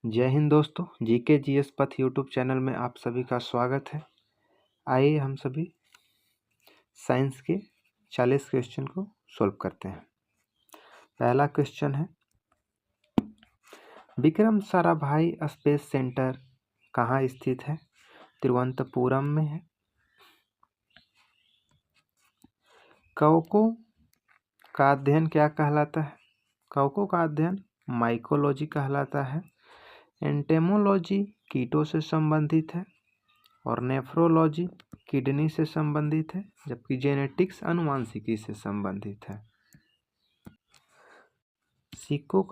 जय हिंद दोस्तों, GK GS पथ यूट्यूब चैनल में आप सभी का स्वागत है। आइए हम सभी साइंस के 40 क्वेश्चन को सॉल्व करते हैं। पहला क्वेश्चन है, विक्रम साराभाई स्पेस सेंटर कहाँ स्थित है? तिरुवनंतपुरम में है। कवकों का अध्ययन क्या कहलाता है? कवकों का अध्ययन माइकोलॉजी कहलाता है। एंटेमोलॉजी कीटों से संबंधित है और नेफ्रोलॉजी किडनी से संबंधित है, जबकि जेनेटिक्स आनुवांशिकी से संबंधित है। सिक्कों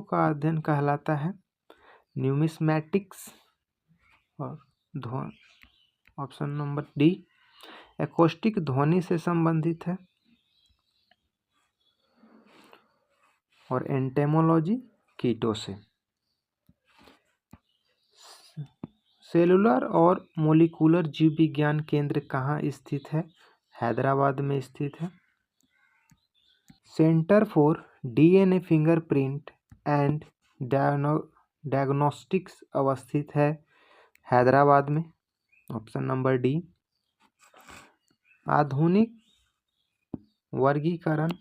का अध्ययन कहलाता है न्यूमिस्मैटिक्स। और ऑप्शन नंबर डी एकॉस्टिक ध्वनि से संबंधित है। और एंटेमोलॉजी कीटों से। सेलुलर और मोलिकुलर जीव विज्ञान केंद्र कहाँ स्थित है? हैदराबाद में स्थित है। Centre for DNA fingerprint and diagnostics अवस्थित है हैदराबाद में। Option number D. आधुनिक वर्गीकरण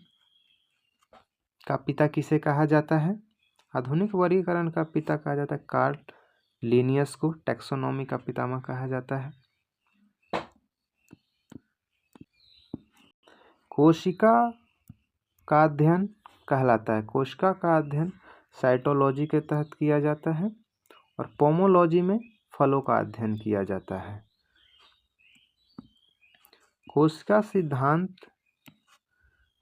का पिता किसे कहा जाता है? आधुनिक वर्गीकरण का पिता कहा जाता है कार्ल लिनियस को। टैक्सोनॉमी का पितामह कहा जाता है। कोशिका का अध्ययन कहलाता है। कोशिका का अध्ययन साइटोलॉजी के तहत किया जाता है और पोमोलॉजी में फलों का अध्ययन किया जाता है। कोशिका सिद्धांत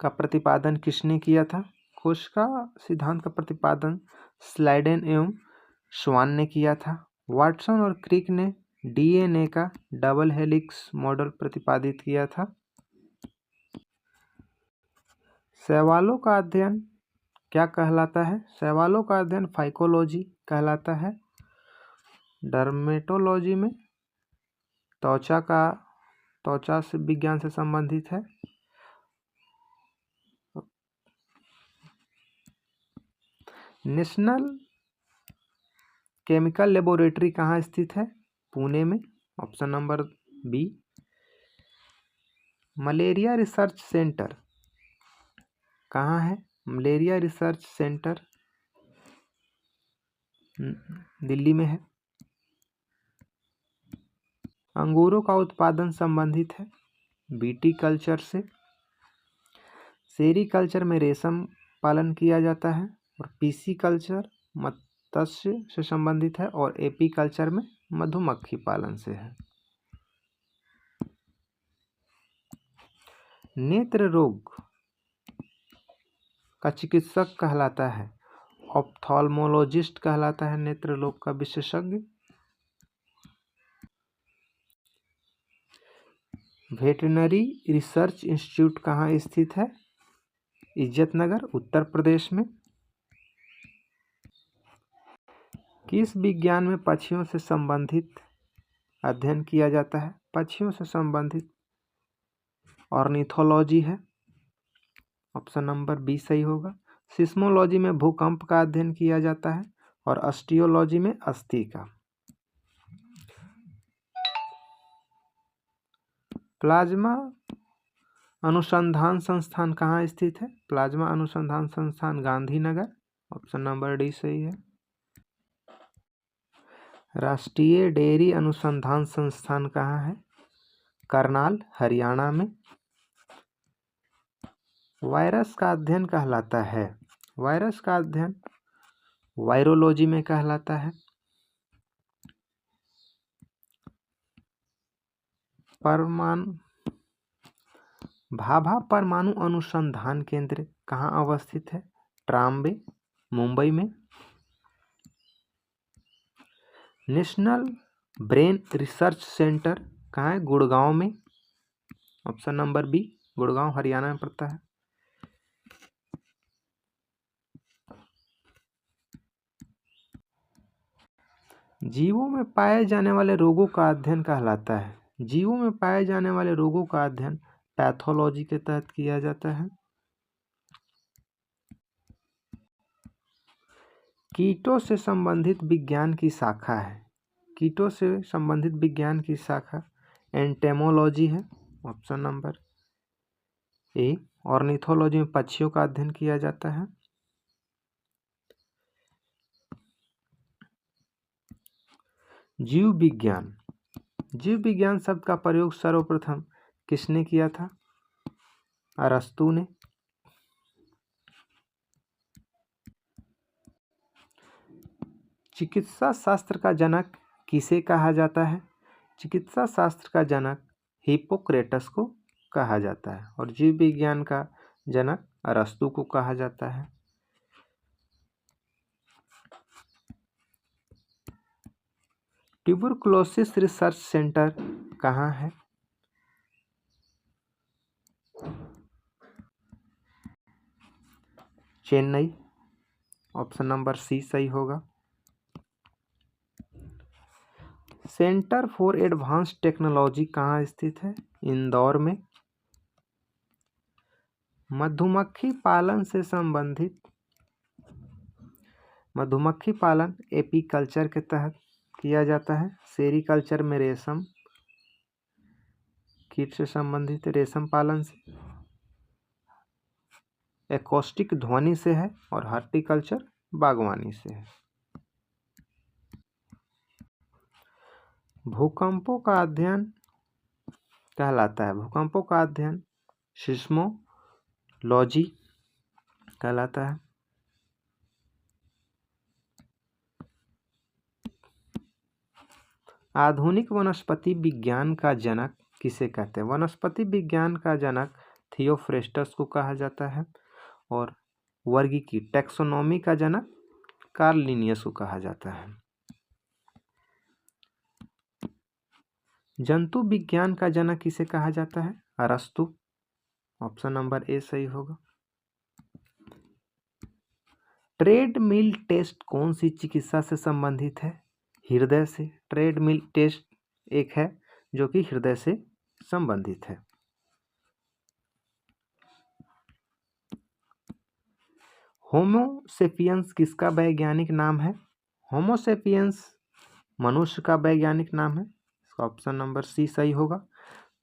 का प्रतिपादन किसने किया था? कोशिका सिद्धांत का प्रतिपादन स्लाइडेन एवं श्वान ने किया था। वाटसन और क्रिक ने डीएनए का डबल हेलिक्स मॉडल प्रतिपादित किया था। शैवालों का अध्ययन क्या कहलाता है? शैवालों का अध्ययन फाइकोलॉजी कहलाता है। डर्मेटोलॉजी में त्वचा से विज्ञान से संबंधित है। नेशनल केमिकल लेबोरेटरी कहाँ स्थित है? पुणे में। Option number B. Malaria research centre कहाँ है? मलेरिया रिसर्च सेंटर दिल्ली में है। अंगूरों का उत्पादन संबंधित है बीटी कल्चर से। सेरीकल्चर में रेशम पालन किया जाता है और पीसी कल्चर मत्स्य से संबंधित है और एपी कल्चर में मधुमक्खी पालन से है। नेत्र रोग का चिकित्सक कहलाता है ऑप्थाल्मोलॉजिस्ट कहलाता है नेत्र रोग का विशेषज्ञ। वेटरनरी रिसर्च इंस्टीट्यूट कहाँ स्थित है? इज्जतनगर, उत्तर प्रदेश में। किस विज्ञान में पक्षियों से संबंधित अध्ययन किया जाता है? पक्षियों से संबंधित ऑर्निथोलॉजी है। ऑप्शन नंबर बी सही होगा। सिस्मोलॉजी में भूकंप का अध्ययन किया जाता है और ऑस्टियोलॉजी में अस्थि का। प्लाज्मा अनुसंधान संस्थान कहाँ स्थित है? प्लाज्मा अनुसंधान संस्थान गांधीनगर। ऑप्शन नंबर डी सही है। राष्ट्रीय डेयरी अनुसंधान संस्थान कहाँ है? करनाल, हरियाणा में। वायरस का अध्ययन कहलाता है। वायरस का अध्ययन वायरोलॉजी में कहलाता है। भाभा परमाणु अनुसंधान केंद्र कहाँ अवस्थित है? ट्राम्बे, मुंबई में। नेशनल ब्रेन रिसर्च सेंटर कहाँ है? गुड़गांव में। Option number B, Gurgaon Haryana में पड़ता है। जीवों में पाए जाने वाले रोगों का अध्ययन कहलाता है। जीवों में पाए जाने वाले रोगों का अध्ययन पैथोलॉजी के तहत किया जाता है। कीटों से संबंधित विज्ञान की शाखा है। कीटों से संबंधित विज्ञान की शाखा एंटेमोलॉजी है, ऑप्शन नंबर ए। ऑर्निथोलॉजी में पक्षियों का अध्ययन किया जाता है। जीव विज्ञान, जीव विज्ञान शब्द का प्रयोग सर्वप्रथम किसने किया था? अरस्तु ने। चिकित्सा शास्त्र का जनक किसे कहा जाता है? चिकित्सा शास्त्र का जनक हिप्पोक्रेटस को कहा जाता है और जीव विज्ञान का जनक अरस्तु को कहा जाता है। ट्यूबरकुलोसिस रिसर्च सेंटर कहाँ है? चेन्नई, ऑप्शन नंबर सी सही होगा। सेंटर फॉर एडवांस्ड टेक्नोलॉजी कहाँ स्थित है? इंदौर में। मधुमक्खी पालन से संबंधित, मधुमक्खी पालन एपीकल्चर के तहत किया जाता है। सेरीकल्चर में रेशम कीट से संबंधित रेशम पालन से, एकॉस्टिक ध्वनि से है और हॉर्टिकल्चर बागवानी से है। भूकंपों का अध्ययन कहलाता है, भूकंपों का अध्ययन सिस्मोलॉजी कहलाता है। आधुनिक वनस्पति विज्ञान का जनक किसे कहते हैं? वनस्पति विज्ञान का जनक थियोफ्रेस्टस को कहा जाता है और वर्गीकी टैक्सोनॉमी का जनक कार्ल लिनियस को कहा जाता है। जंतु विज्ञान का जनक किसे कहा जाता है? अरस्तु, ऑप्शन नंबर ए सही होगा। ट्रेडमिल टेस्ट कौन सी चिकित्सा से संबंधित है? हृदय से। ट्रेडमिल टेस्ट एक है जो कि हृदय से संबंधित है। होमोसेपियंस किसका वैज्ञानिक नाम है? होमोसेपियंस मनुष्य का वैज्ञानिक नाम है, इसका ऑप्शन नंबर सी सही होगा।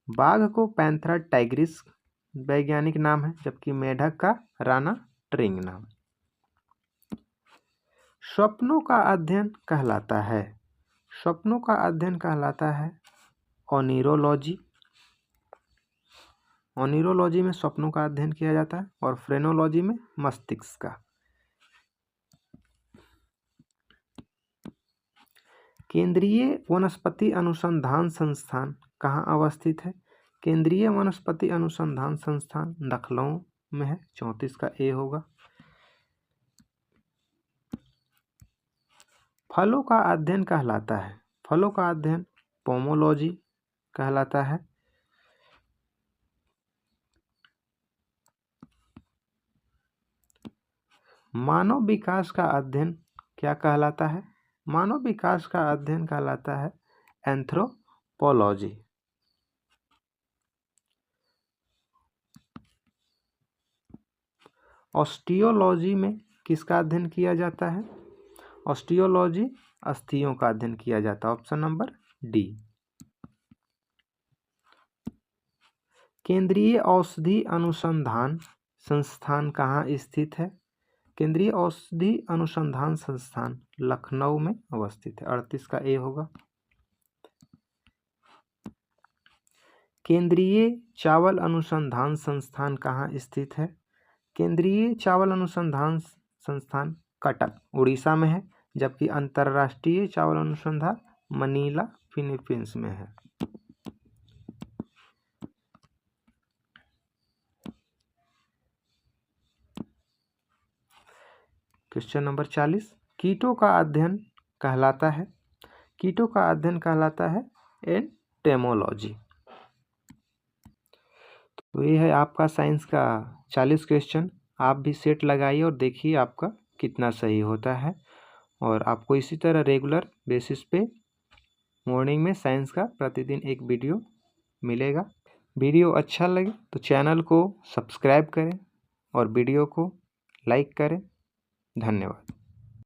बाघ को पैंथरा टाइग्रिस वैज्ञानिक नाम है, जबकि मेढक का राना ट्रिंग नाम। स्वप्नों का अध्ययन कहलाता है, स्वप्नों का अध्ययन कहलाता है ओनिरोलॉजी। ओनिरोलॉजी में स्वप्नों का अध्ययन किया जाता है और फ्रेनोलॉजी में मस्तिष्क का। केंद्रीय वनस्पति अनुसंधान संस्थान कहाँ अवस्थित है? केंद्रीय वनस्पति अनुसंधान संस्थान लखनऊ में है, 34 का ए होगा। फलों का अध्ययन कहलाता है, फलों का अध्ययन पोमोलॉजी कहलाता है। मानव विकास का अध्ययन क्या कहलाता है? मानव विकास का अध्ययन कहलाता है एंथ्रोपोलॉजी। ऑस्टियोलॉजी में किसका अध्ययन किया जाता है? ऑस्टियोलॉजी अस्थियों का अध्ययन किया जाता है, ऑप्शन नंबर डी। केंद्रीय औषधि अनुसंधान संस्थान कहाँ स्थित है? केंद्रीय औषधि अनुसंधान संस्थान लखनऊ में अवस्थित है, 38 का ए होगा। केंद्रीय चावल अनुसंधान संस्थान कहाँ स्थित है? केंद्रीय चावल अनुसंधान संस्थान कटक उड़ीसा में है, जबकि अंतर्राष्ट्रीय चावल अनुसंधान मनीला फिलीपींस में है। क्वेश्चन नंबर 40, कीटों का अध्ययन कहलाता है, कीटों का अध्ययन कहलाता है एंटेमोलॉजी। तो ये है आपका साइंस का 40 क्वेश्चन। आप भी सेट लगाइए और देखिए आपका कितना सही होता है। और आपको इसी तरह रेगुलर बेसिस पे मॉर्निंग में साइंस का प्रतिदिन एक वीडियो मिलेगा। वीडियो अच्छा लगे तो चैनल को सब्सक्राइब करें और वीडियो को लाइक करें। धन्यवाद।